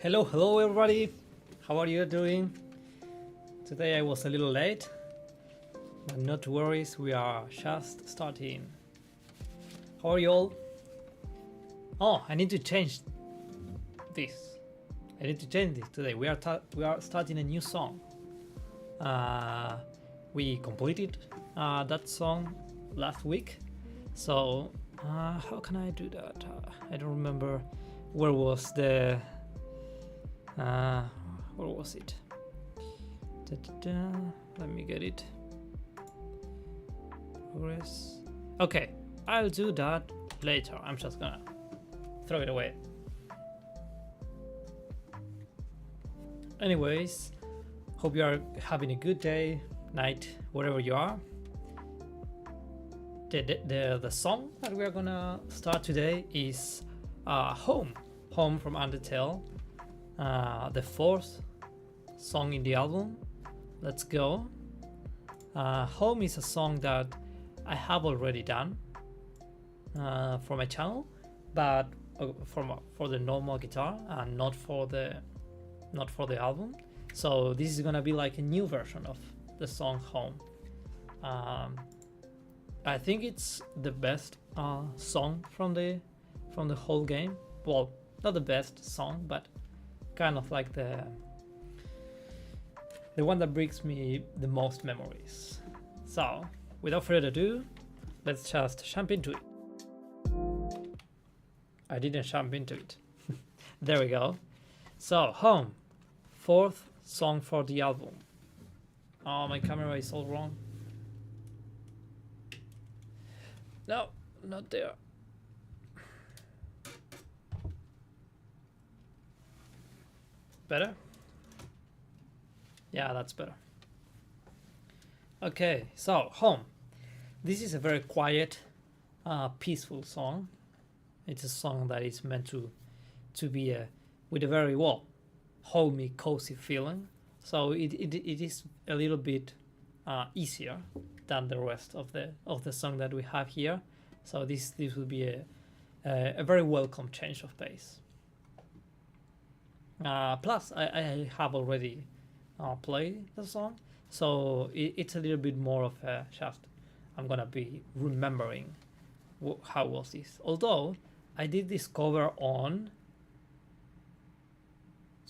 Hello everybody. How are you doing? Today I was a little late, but not to worry, we are just starting. How are you all? Oh, I need to change this. I need to change this today. We are starting a new song. We completed that song last week. So how can I do that? I don't remember where was the where was it? Let me get it. Progress. Okay, I'll do that later. I'm just gonna throw it away. Anyways, hope you are having a good day, night, wherever you are. The song that we are gonna start today is Home from Undertale, the fourth song in the album. Let's go. Home is a song that I have already done for my channel, but for the normal guitar and not for the album. So this is gonna be like a new version of the song Home. I think it's the best song from the whole game. Well, not the best song, but kind of like the one that brings me the most memories. So without further ado, let's just jump into it. I didn't jump into it. There we go. So Home, fourth song for the album. Oh, my camera is all wrong. No, not there. Better? Yeah, that's better. Okay, so Home. This is a very quiet, peaceful song. It's a song that is meant to be with a very homey, cozy feeling. So it is a little bit easier than the rest of the song that we have here. So this will be a very welcome change of pace. Plus, I have already played the song, so it's a little bit more of a just I'm gonna be remembering how was this. Although I did this cover on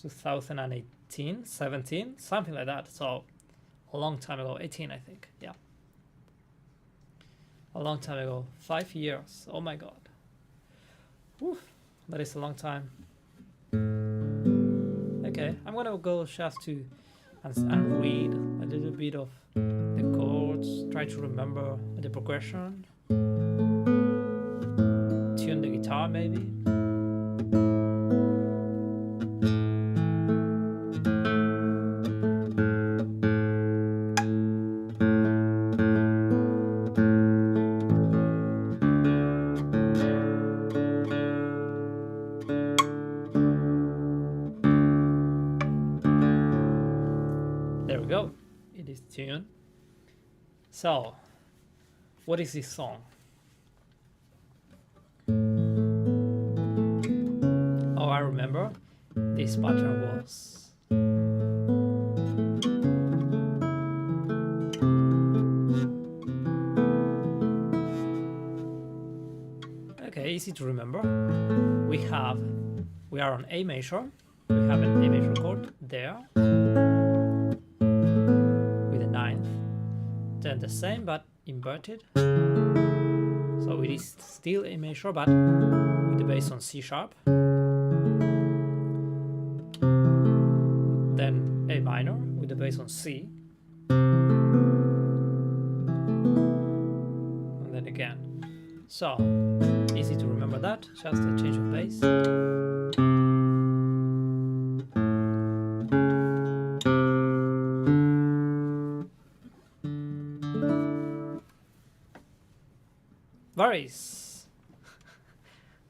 2018, 17, something like that. So a long time ago, 18, I think. Yeah, a long time ago, 5 years. Oh my god. Whew, that is a long time. Okay, I'm gonna go just to and read a little bit of the chords, try to remember the progression, tune the guitar maybe. There we go, it is tuned. So, what is this song? Oh, I remember this pattern was okay, easy to remember. We are on A major. We have an A major chord there with a ninth, then the same but inverted. So it is still A major but with the bass on C sharp. Then A minor with the bass on C. And then again. So easy to remember that, just a change of bass. Varys,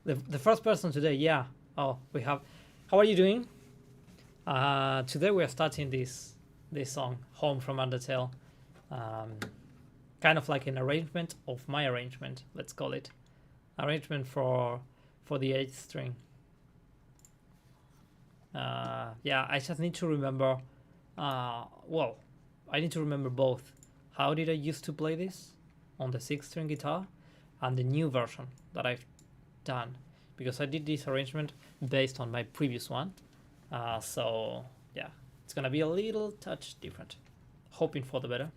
the first person today, yeah. Oh, we have. How are you doing? Today we are starting this song, Home from Undertale. Kind of like an arrangement of my arrangement, let's call it. Arrangement for the 8th string. Yeah, I just need to remember. Well, I need to remember both. How did I used to play this on the 6-string guitar, and the new version that I've done, because I did this arrangement based on my previous one. So yeah, it's gonna be a little touch different. Hoping for the better.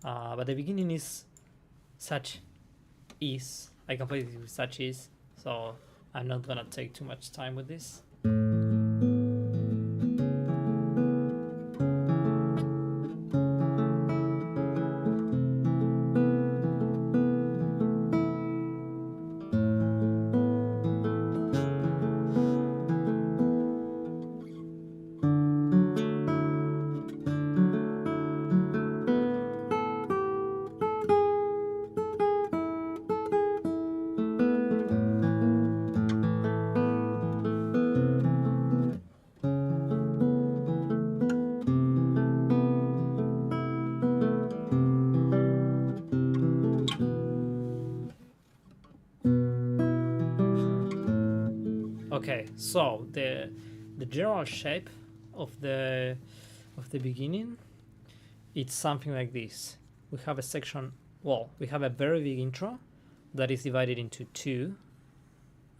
But the beginning is such ease. I can play this with such ease, so I'm not gonna take too much time with this. Okay, so the general shape of the beginning, it's something like this. We have a section, well, we have a very big intro that is divided into two,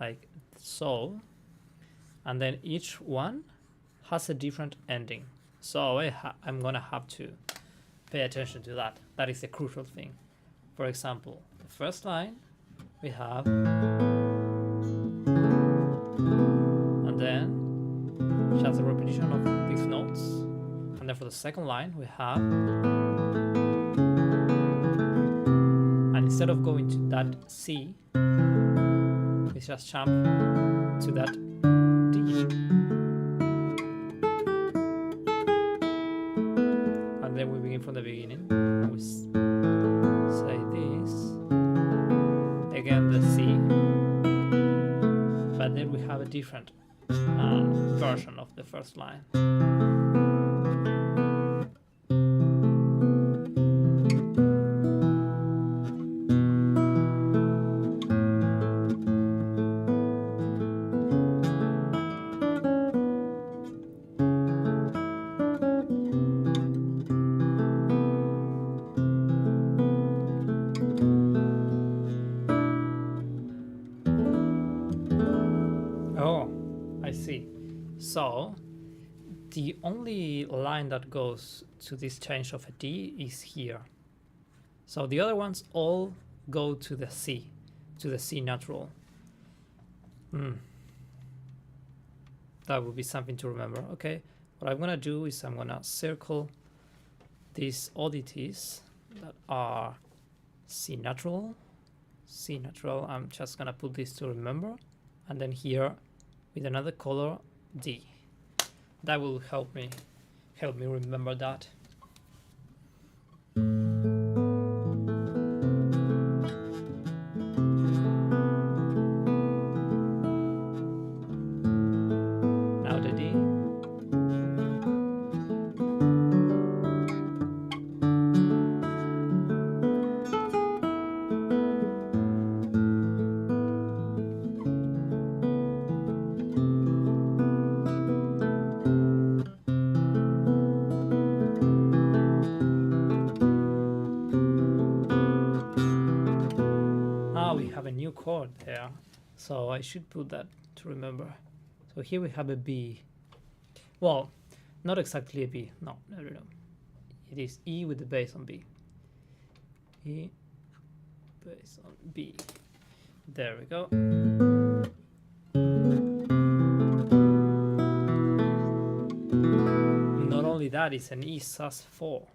like so, and then each one has a different ending. So I'm gonna have to pay attention to that. That is a crucial thing. For example, the first line we have, and then just a repetition of these notes, and then for the second line we have, and instead of going to that C, we just jump to that D, and then we begin from the beginning, and we say this again, the C, but then we have a different version of the first line. Oh, I see. So the only line that goes to this change of a D is here. So the other ones all go to the C natural. That would be something to remember. Okay, what I'm gonna do is I'm gonna circle these oddities that are C natural. I'm just gonna put this to remember, and then here with another color D. That will help me remember that. Now the D. We have a new chord there, so I should put that to remember. So here we have a B. Well, not exactly a B. No. It is E with the bass on B. E, bass on B. There we go. Not only that, it's an E sus4.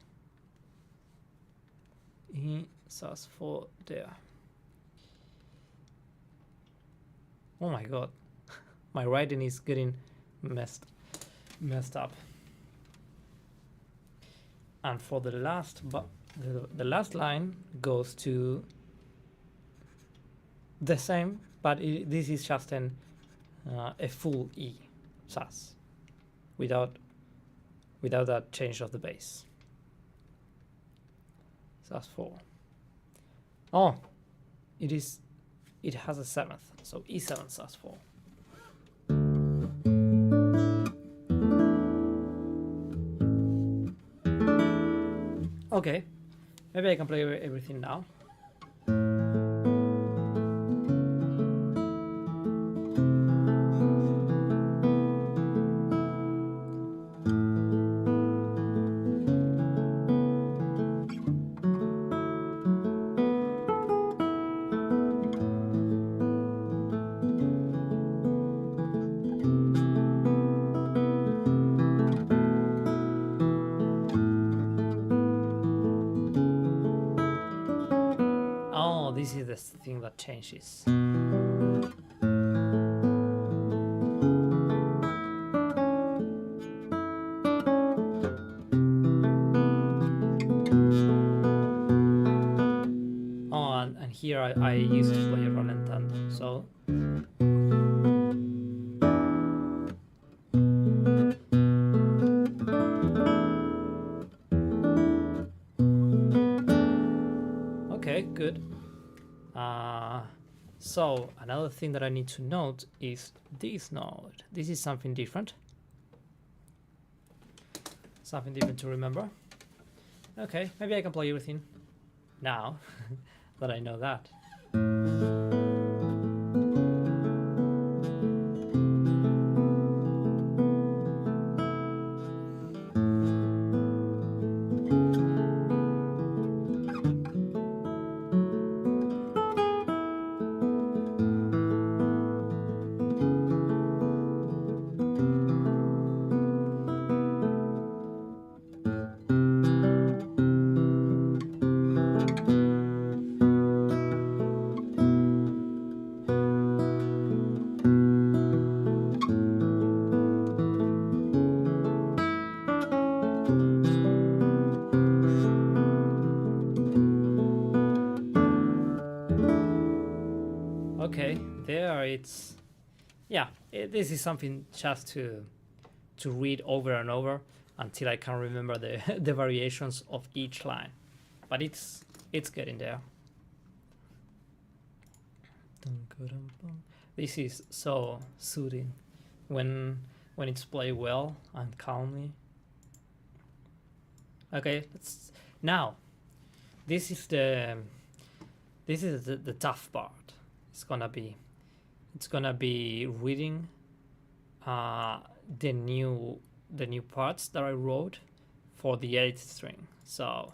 E sus4 there. Oh my god, my writing is getting messed up. And for the last line goes to the same, but this is just a full E sus without that change of the bass. sus4. Oh, it has a seventh, so E7 sus4. Okay, maybe I can play everything now. Oh, this is the thing that changes. Oh, and here I used to play rallentando, so. Okay, good. So another thing that I need to note is this note. This is something different. Something different to remember. Okay, maybe I can play everything now that I know that. Okay, there it's, yeah, this is something just to read over and over until I can remember the the variations of each line, but it's getting there. This is so soothing when it's played well and calmly. Okay, now this is the tough part. It's gonna be reading the new parts that I wrote for the 8th string. So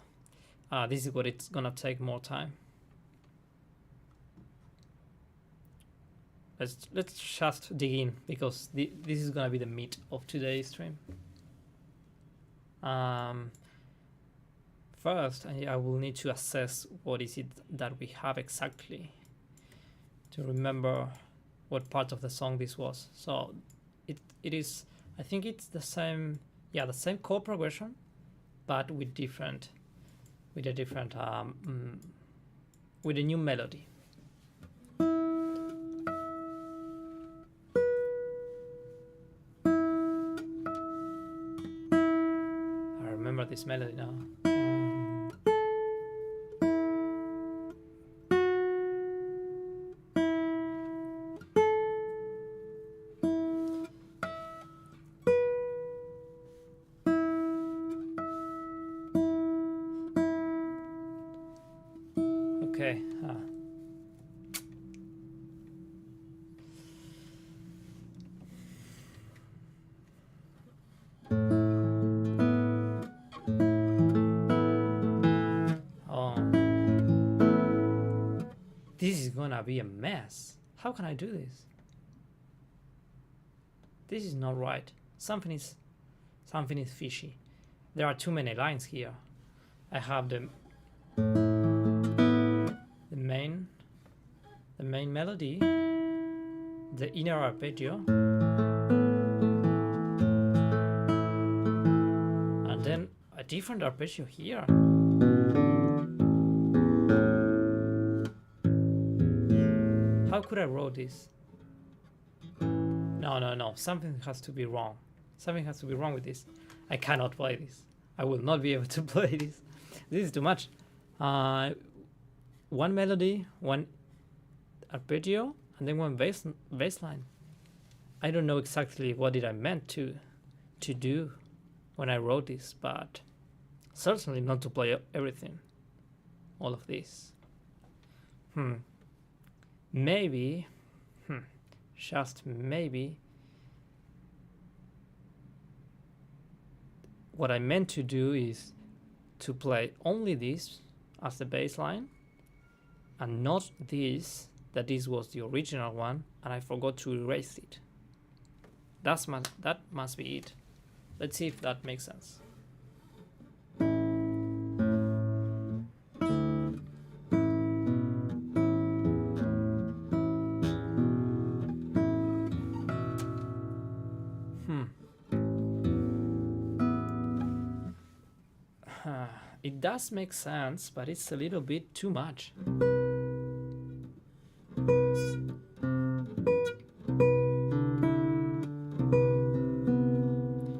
this is what it's gonna take more time. Let's just dig in, because this is gonna be the meat of today's stream. First, I will need to assess what is it that we have exactly, to remember what part of the song this was. So it is, I think it's the same, yeah, the same chord progression, but with a different with a new melody. I remember this melody now. Okay. Oh. This is gonna be a mess. How can I do this? This is not right. Something is fishy. There are too many lines here. I have the main melody, the inner arpeggio, and then a different arpeggio here. How could I wrote this? No, something has to be wrong. Something has to be wrong with this. I cannot play this. I will not be able to play this. This is too much. One melody, one arpeggio, and then one bass line. I don't know exactly what did I meant to do when I wrote this, but Certainly not to play everything, all of this. Maybe, just maybe, what I meant to do is to play only this as the baseline and not this, that this was the original one and I forgot to erase it. That must be it. Let's see if that makes sense. It does make sense, but it's a little bit too much.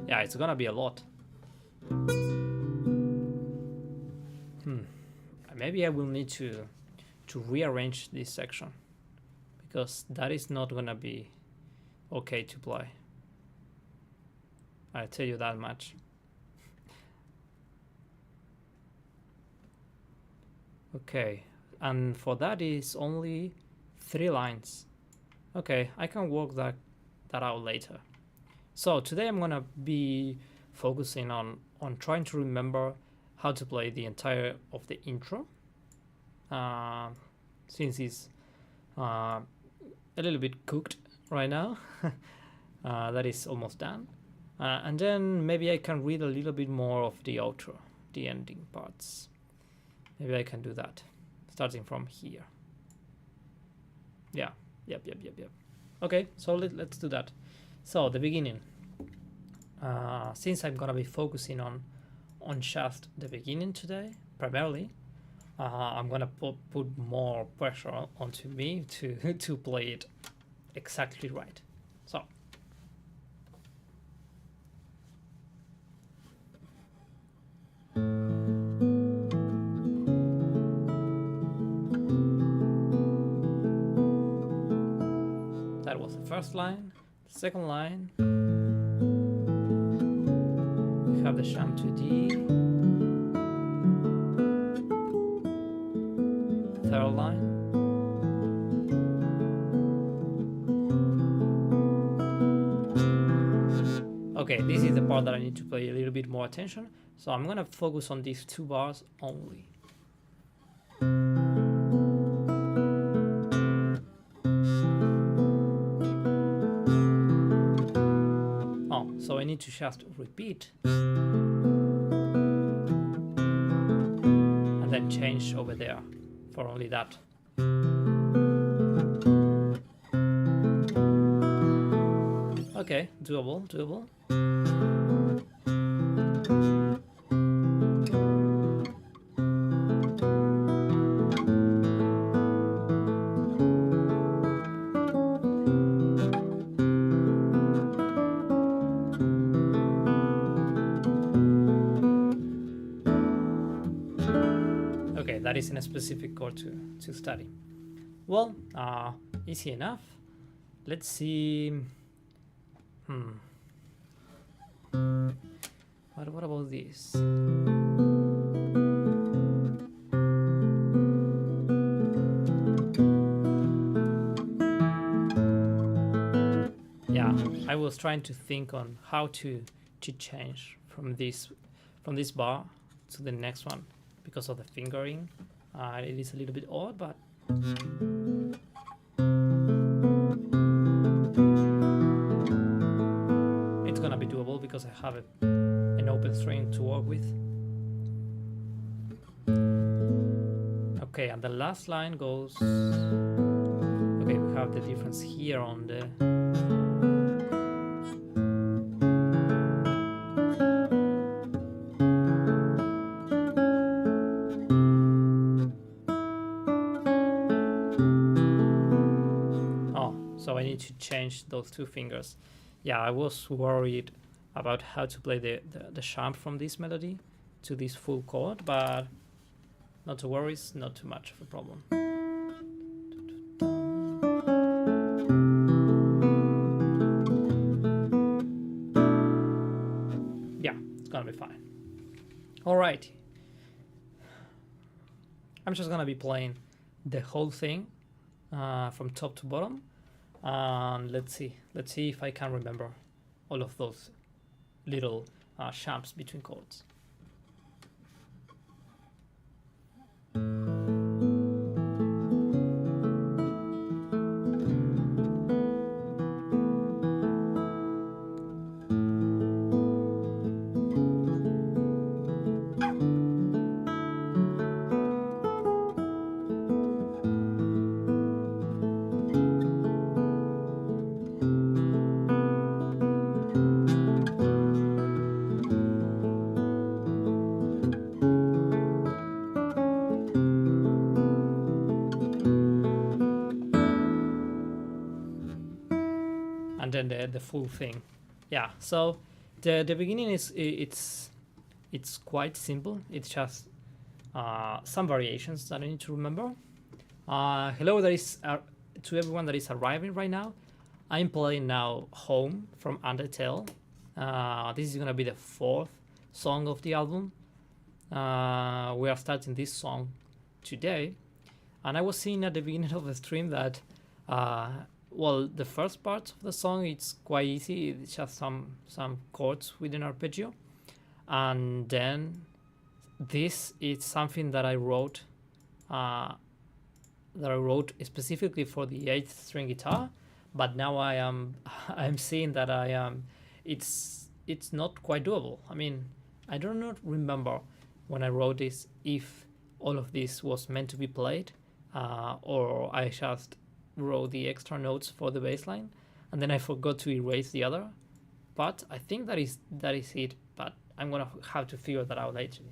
Yeah, it's gonna be a lot. Maybe I will need to rearrange this section, because that is not gonna be okay to play. I tell you that much. Okay, and for that is only 3 lines. Okay, I can work that out later. So today I'm gonna be focusing on trying to remember how to play the entire of the intro, since it's a little bit cooked right now. That is almost done, and then maybe I can read a little bit more of the outro, the ending parts. Maybe I can do that, starting from here. Yeah, yep. Okay, so let's do that. So the beginning. Since I'm gonna be focusing on just the beginning today, primarily, I'm gonna put more pressure onto me to play it exactly right. So. That was the first line. The second line, we have the sham to D. Third line. Okay, this is the part that I need to pay a little bit more attention, so I'm gonna focus on these 2 bars only. So I need to just repeat and then change over there for only that. Okay, doable. That is in a specific chord to study. Well, easy enough. Let's see. What about this? Yeah, I was trying to think on how to change from this bar to the next one. Because of the fingering, it is a little bit odd, but it's gonna be doable because I have an open string to work with. Okay, and the last line goes. Okay, we have the difference here on the. So I need to change those 2 fingers. Yeah, I was worried about how to play the sharp from this melody to this full chord, but not to worry, it's not too much of a problem. Yeah, it's gonna be fine. All right, I'm just gonna be playing the whole thing from top to bottom, and let's see if I can remember all of those little jumps between chords. And then the full thing. Yeah, so the beginning is it's quite simple. It's just some variations that I need to remember. Hello, that is to everyone that is arriving right now. I'm playing now Home from Undertale. This is gonna be the fourth song of the album. We are starting this song today, and I was seeing at the beginning of the stream that well, the first part of the song, it's quite easy. It's just some chords with an arpeggio, and then this is something that I wrote specifically for the 8th string guitar, but now I'm seeing that it's not quite doable. I mean, I do not remember when I wrote this if all of this was meant to be played, or I just wrote the extra notes for the bass line and then I forgot to erase the other part. I think that is it, but I'm gonna have to figure that out later.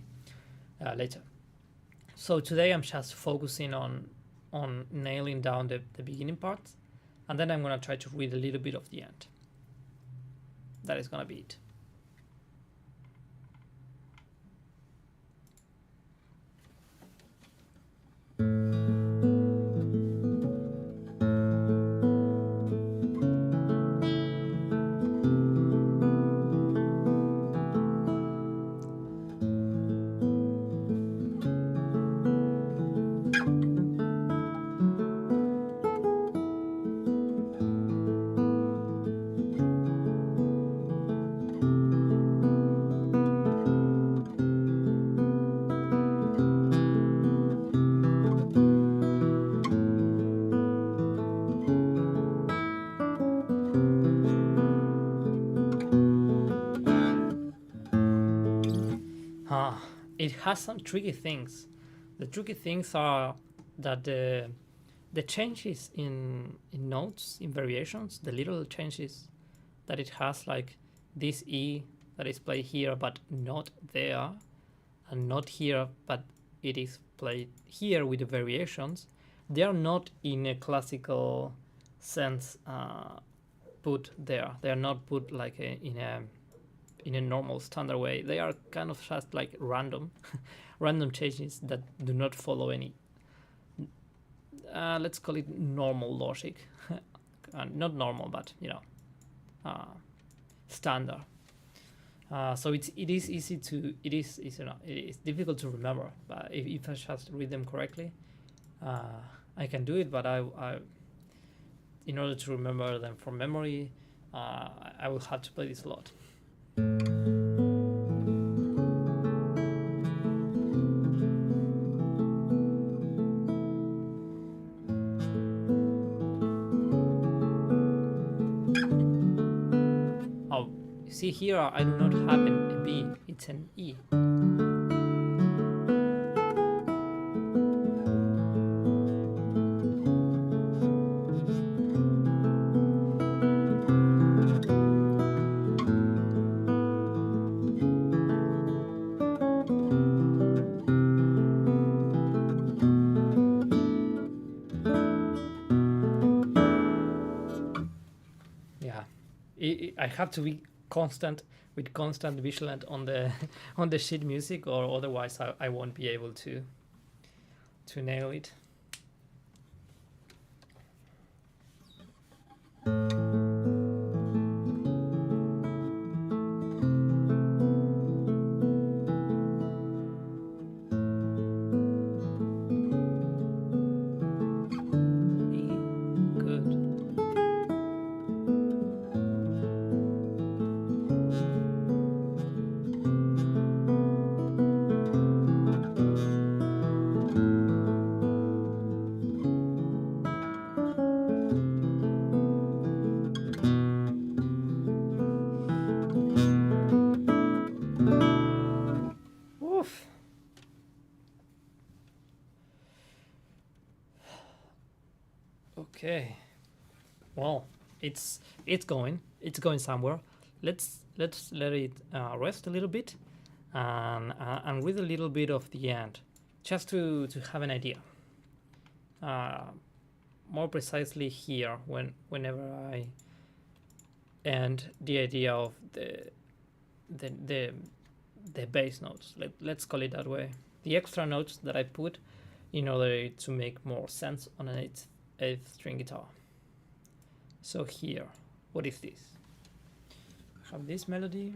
So today I'm just focusing on nailing down the beginning part, and then I'm gonna try to read a little bit of the end. That is gonna be it. It has some tricky things. The tricky things are that the changes in notes, in variations, the little changes that it has, like this E that is played here but not there, and not here but it is played here with the variations, they are not in a classical sense put there. They are not put like in a normal standard way. They are kind of just like random changes that do not follow any let's call it normal logic. Not normal, but standard. So it is easy to it is difficult to remember, but if I just read them correctly, I can do it. But I in order to remember them from memory, I will have to play this a lot. Oh, see here, I do not have a B, it's an E. I have to be constant vigilant on the on the sheet music, or otherwise I won't be able to nail it. Okay. Well, it's going somewhere. Let's let it rest a little bit, and read a little bit of the end, just to have an idea. Uh, More precisely here, whenever I end the idea of the the the bass notes. Let's call it that way. The extra notes that I put in order to make more sense on an eighth string guitar. So here, what is this? I have this melody.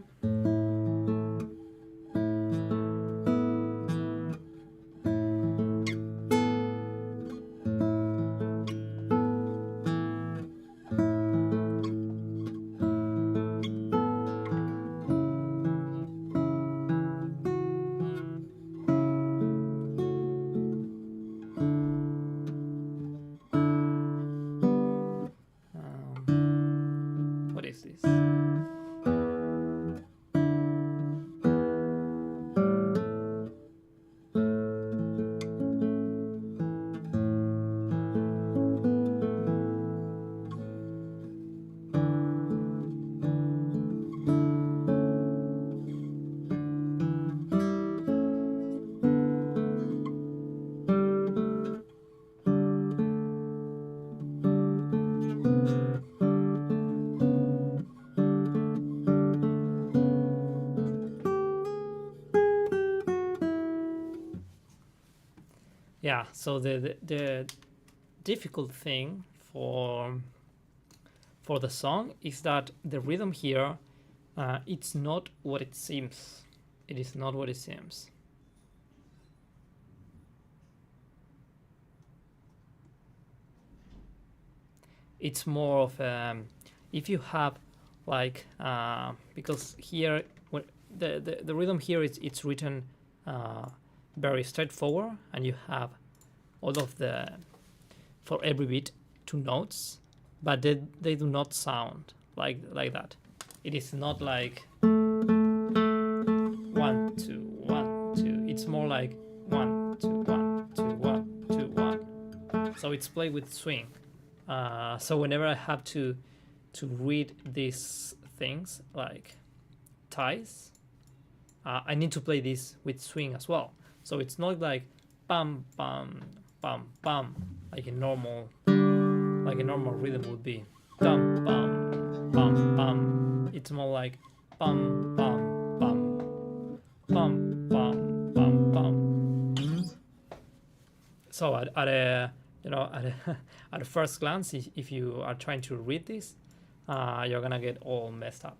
What is this? Yeah, so the difficult thing for the song is that the rhythm here, it's not what it seems. It is not what it seems. It's more of if you have like because here the rhythm here is it's written very straightforward, and you have all of the for every beat 2 notes, but they do not sound like that. It is not like 1 2 1 2. It's more like 1 2 1 2 1 2 1. So it's played with swing. So whenever I have to read these things like ties, I need to play this with swing as well. So it's not like bam bam bam bam like a normal rhythm would be. Bam bam bam bam. It's more like bam bam bam bam bam bam bam. So at a at a first glance, if you are trying to read this, you're gonna get all messed up.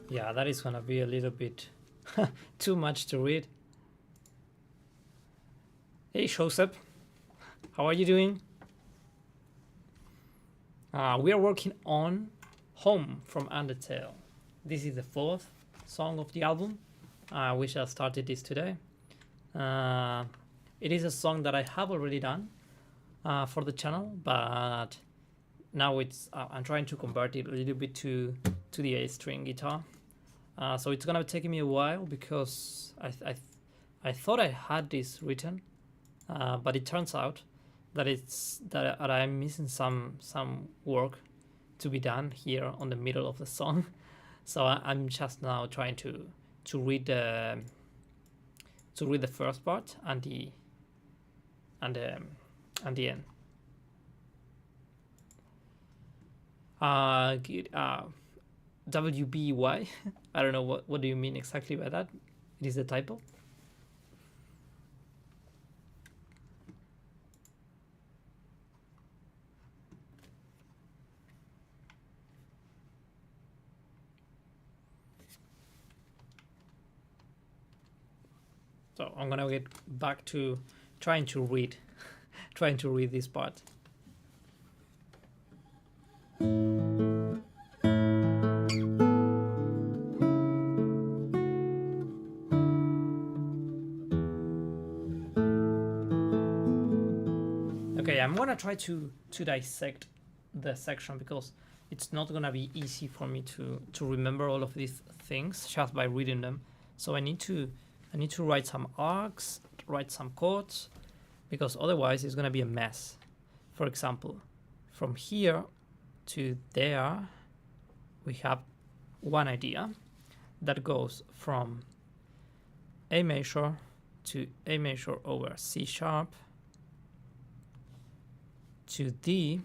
Yeah, that is gonna be a little bit too much to read. Hey, Joseph, how are you doing? We are working on Home from Undertale. This is the 4th song of the album. We shall started this today. It is a song that I have already done for the channel, but now it's I'm trying to convert it a little bit to the 8-string guitar. So it's gonna take me a while because I thought I had this written, but it turns out that I'm missing some work to be done here on the middle of the song. So I'm just now trying to read the first part and the end. WBY. I don't know what do you mean exactly by that. It is a typo. So I'm gonna get back to trying to read this part. Okay, I'm gonna try to dissect the section because it's not gonna be easy for me to remember all of these things just by reading them. So I need to write some arcs, write some chords, because otherwise it's gonna be a mess. For example, from here to there, we have one idea that goes from A major to A major over C sharp to D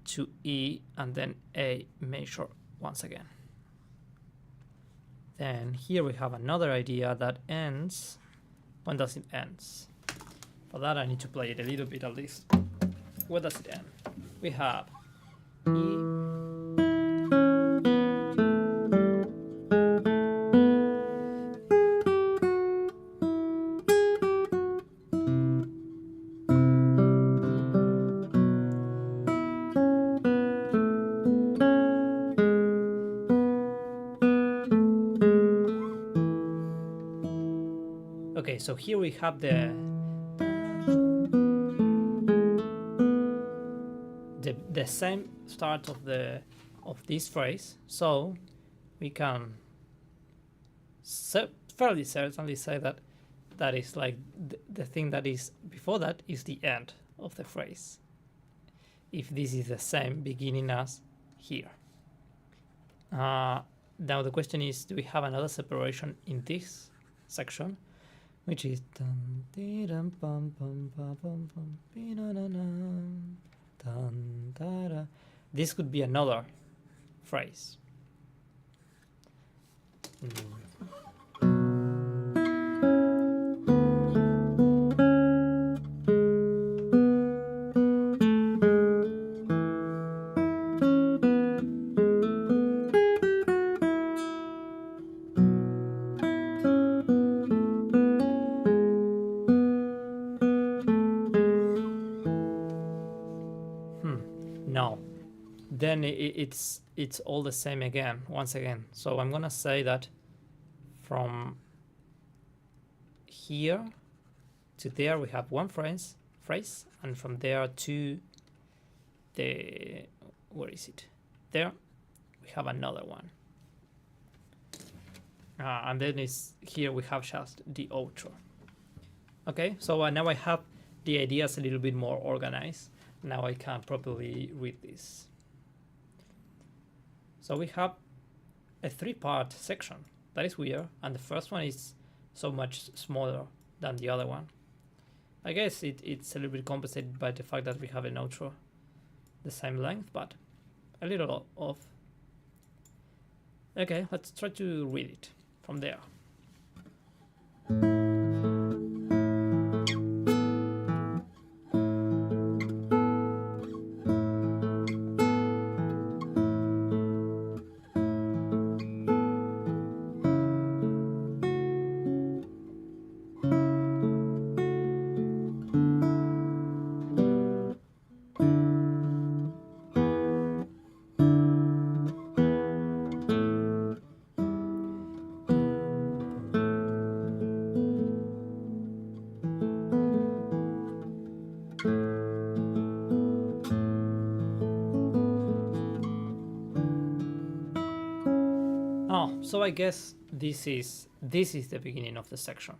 to E and then A major once again. Then here we have another idea that ends. When does it end? For that I need to play it a little bit at least. Where does it end? We have E, okay, so here we have the same start of this phrase, so we can fairly certainly say that that is like the thing that is before that is the end of the phrase, if this is the same beginning as here. Now the question is, do we have another separation in this section, which is this could be another phrase. No, then it's all the same again, once again. So I'm gonna say that from here to there we have one phrase, and from there to the, where is it? There we have another one. And then here we have just the outro. Okay, so now I have the ideas a little bit more organized. Now I can properly read this. So we have a 3-part section. That is weird, and the first one is so much smaller than the other one. I guess it's a little bit compensated by the fact that we have an outro the same length, but a little off. Okay, let's try to read it from there. So I guess this is the beginning of the section,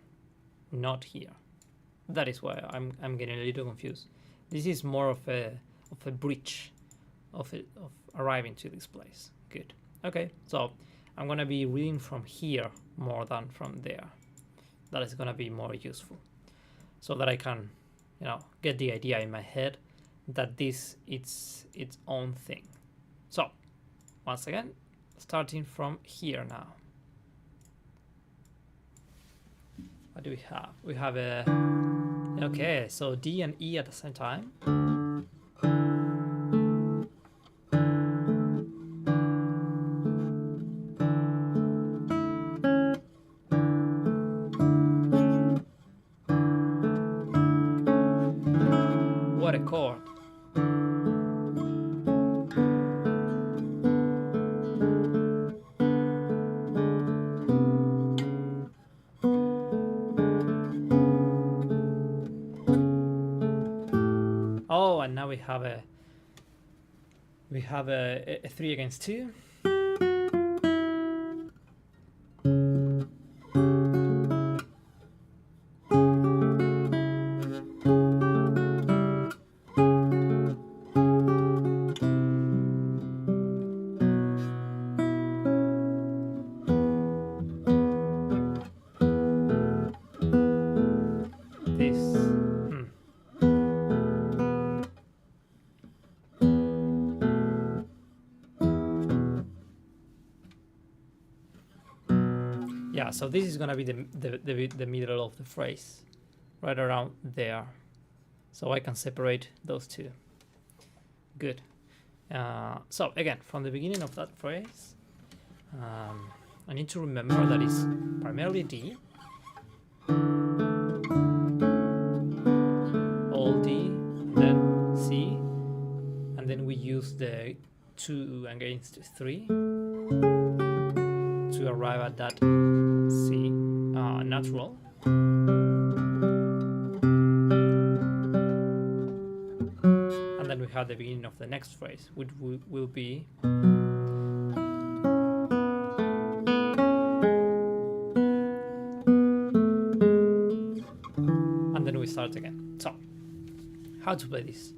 not here. That is why I'm getting a little confused. This is more of a bridge of arriving to this place. Good. Okay, so I'm gonna be reading from here more than from there. That is gonna be more useful, so that I can, get the idea in my head that this it's its own thing. So once again, starting from here now. What do we have? We have a, okay, so D and E at the same time. now we have a 3 against 2. Yeah, so this is gonna be the middle of the phrase, right around there. So I can separate those two. Good. So again, from the beginning of that phrase, I need to remember that it's primarily D, all D, and then C, and then we use the 2 against 3 to arrive at that C natural. And then we have the beginning of the next phrase, which will be and then we start again. So how to play this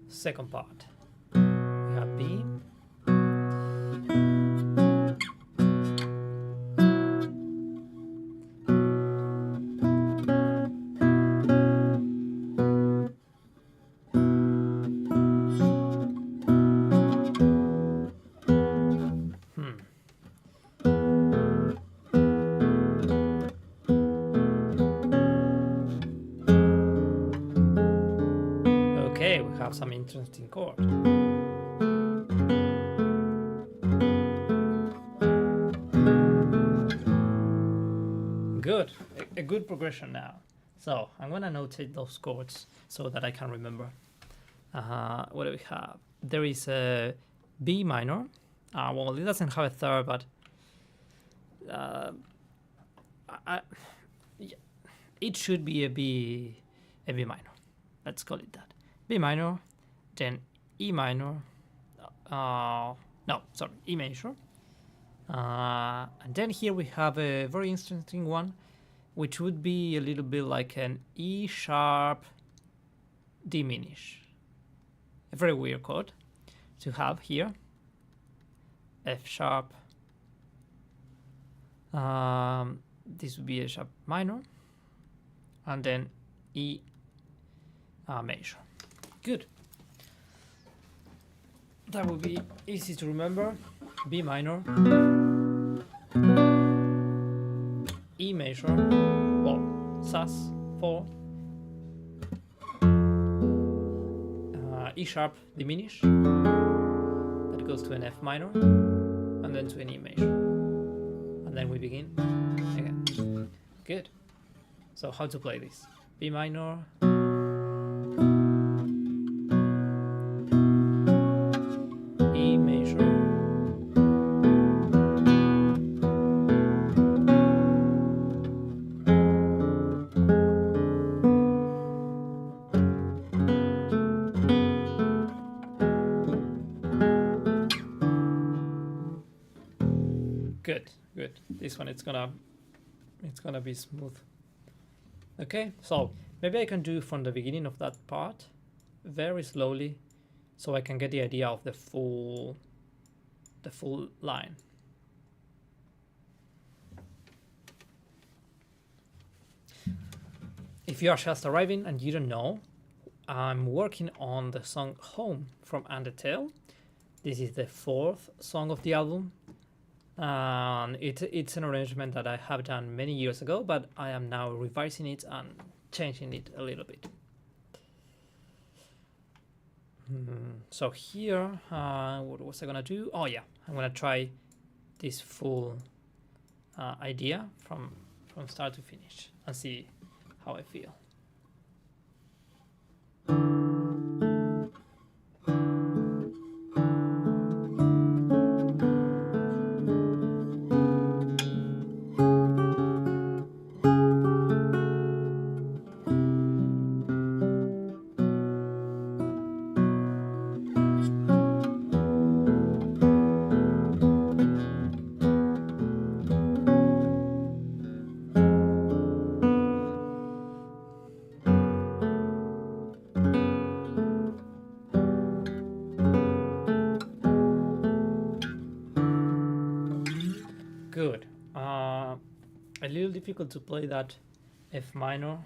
second part? We have B, okay, we have some interesting chord. Good, a good progression now. So I'm gonna notate those chords so that I can remember. What do we have? There is a B minor. Well, it doesn't have a third, but it should be a B minor. Let's call it that. B minor, then E minor. No, sorry, E major. And then here we have a very interesting one, which would be a little bit like an E sharp diminish. A very weird chord to have here. F sharp. This would be a sharp minor, and then E major. Good. That would be easy to remember. B minor, E major, well, sus4, E sharp diminish, that goes to an F minor, and then to an E major, and then we begin again. Good. So how to play this? B minor, E major, good. This one it's gonna be smooth. Okay, so maybe I can do from the beginning of that part very slowly so I can get the idea of the full line. If you are just arriving and you don't know, I'm working on the song Home from Undertale. This is the 4th song of the album. It's an arrangement that I have done many years ago, but I am now revising it and changing it a little bit. So here, what was I gonna do? Oh yeah, I'm gonna try this full idea from start to finish and see how I feel. a little difficult to play that F minor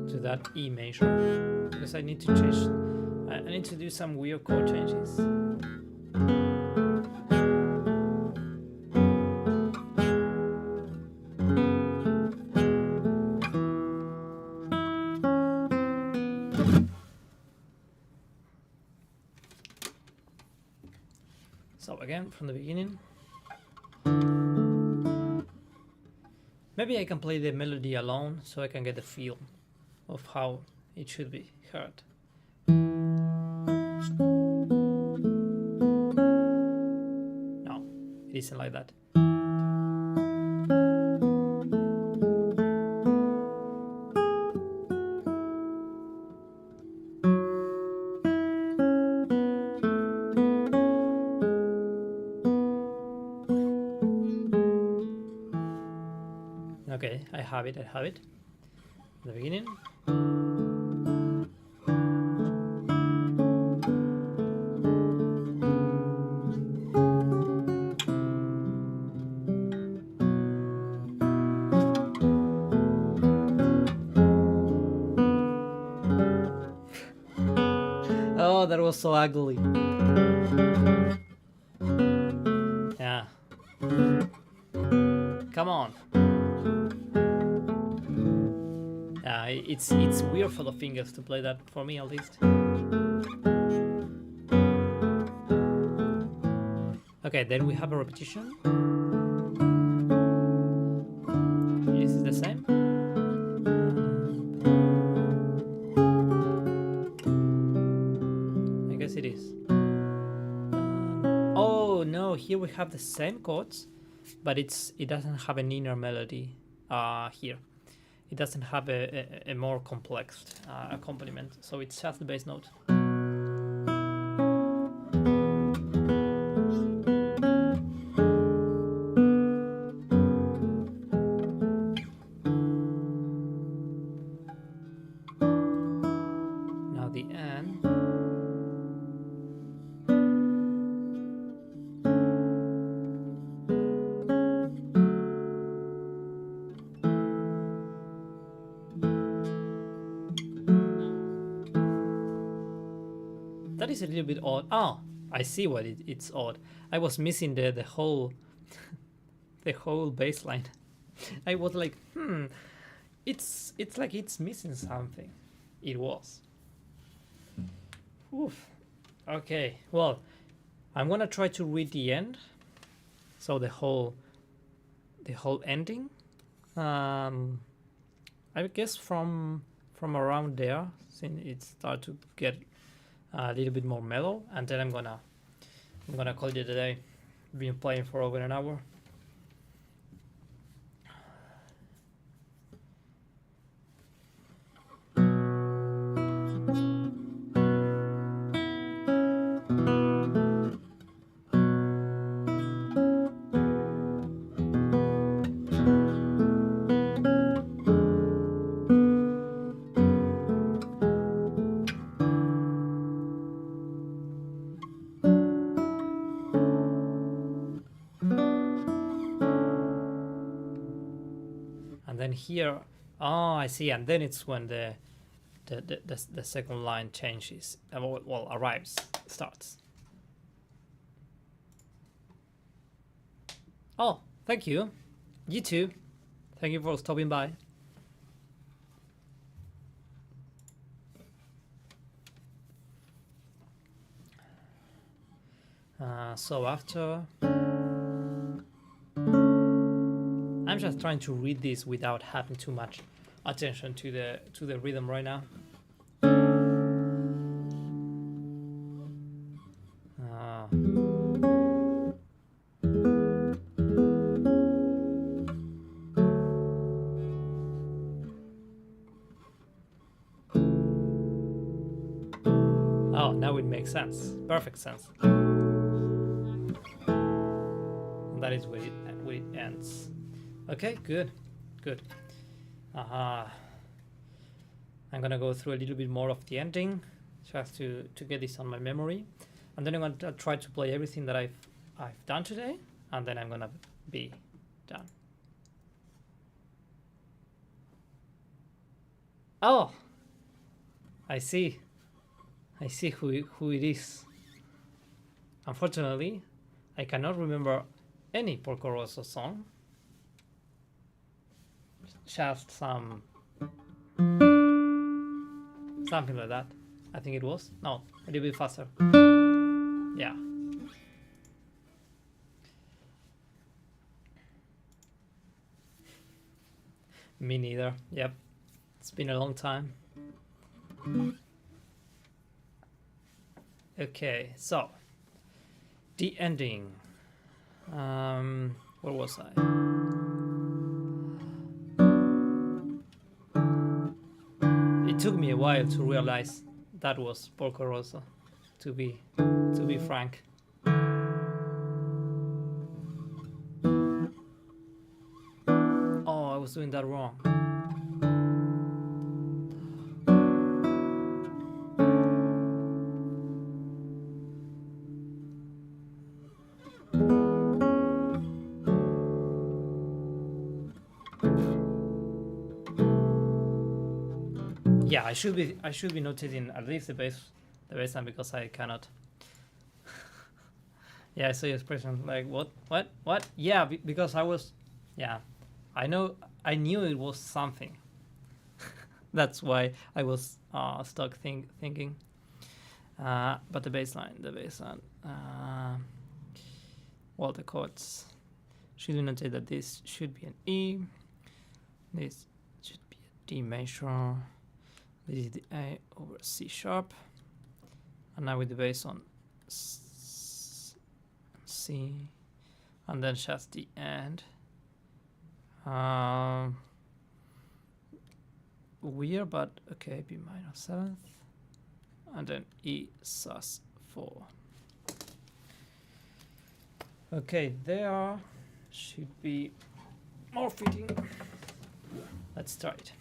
to that E major because I need to change. I need to do some weird chord changes. So again, from the beginning. Maybe I can play the melody alone so I can get the feel of how it should be heard. No, it isn't like that. Okay, I have it. The beginning. Oh, that was so ugly. Yeah. Come on. Yeah, it's weird for the fingers to play that, for me at least. Okay, then we have a repetition. Is it the same? I guess it is. Oh no, here we have the same chords, but it doesn't have an inner melody here. It doesn't have a more complex accompaniment, so it's just the bass note. Now the end. That is a little bit odd. Oh, I see what it's odd. I was missing the whole the whole bass line. I was like, it's like it's missing something. It was. Oof. Okay, well, I'm gonna try to read the end. So the whole ending. I guess from around there, since it started to get a little bit more mellow, and then I'm gonna call it a day. Been playing for over an hour. And then here, oh, I see, and then it's when the second line changes, well, arrives, starts. Oh, thank you. You too. Thank you for stopping by. So after, I'm just trying to read this without having too much attention to the rhythm right now. Oh, now it makes sense. Perfect sense. And that is where it ends. Okay, good. I'm gonna go through a little bit more of the ending, just to get this on my memory, and then I'm gonna try to play everything that I've I've done today, and then I'm gonna be done. Oh, I see who it is. Unfortunately, I cannot remember any Porco Rosso song. Just something like that. I think it was. No, a little bit faster. Yeah. Me neither. Yep. It's been a long time. Okay, so the ending. Where was I? It took me a while to realize that was Porco Rosso, to be frank. Oh, I was doing that wrong. Yeah, I should be notating at least the baseline, because I cannot. Yeah, I saw your expression like what? Yeah, because I was, yeah, I knew it was something. That's why I was stuck thinking. But the baseline. Well, the chords should notate that this should be an E. This should be a D major. This is the A over C sharp. And now with the bass on C, and then just the end. Weird, but okay, B minor 7th, and then E sus4. Okay, there should be more fitting. Let's try it.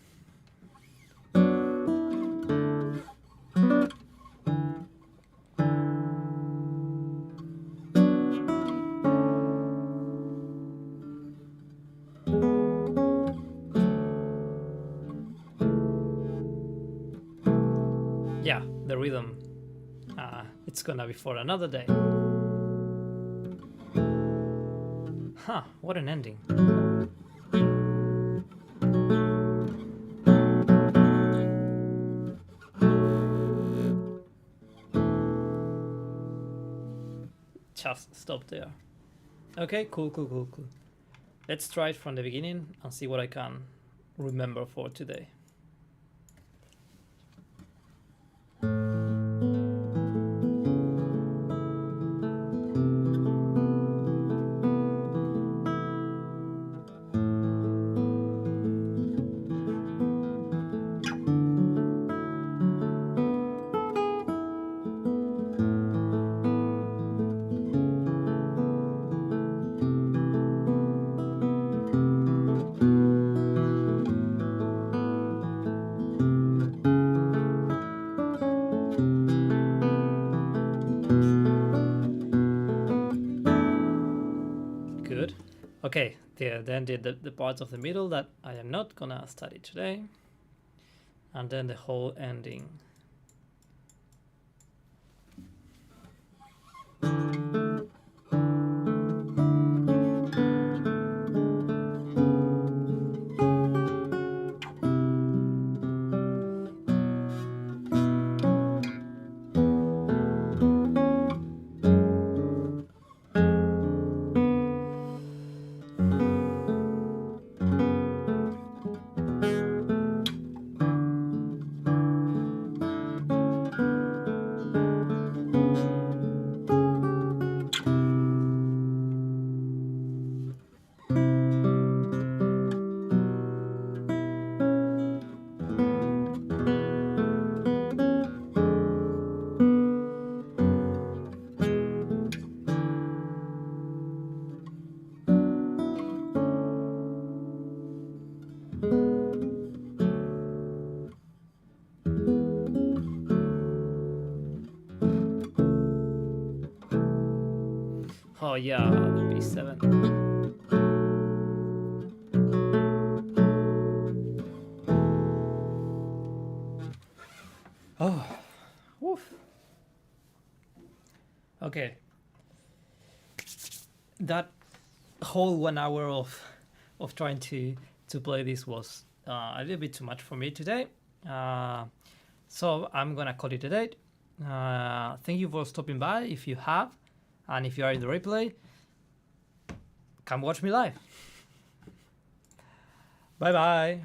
Yeah, the rhythm, it's gonna be for another day. Huh, what an ending. Just stop there. Okay, cool. Let's try it from the beginning and see what I can remember for today. Good. Okay, then the parts of the middle that I am not gonna study today, and then the whole ending. Oh yeah, the B7. Oh, woof. Okay. That whole 1 hour of trying to play this was a little bit too much for me today. So I'm gonna call it a day. Thank you for stopping by if you have, and if you are in the replay, come watch me live. Bye bye.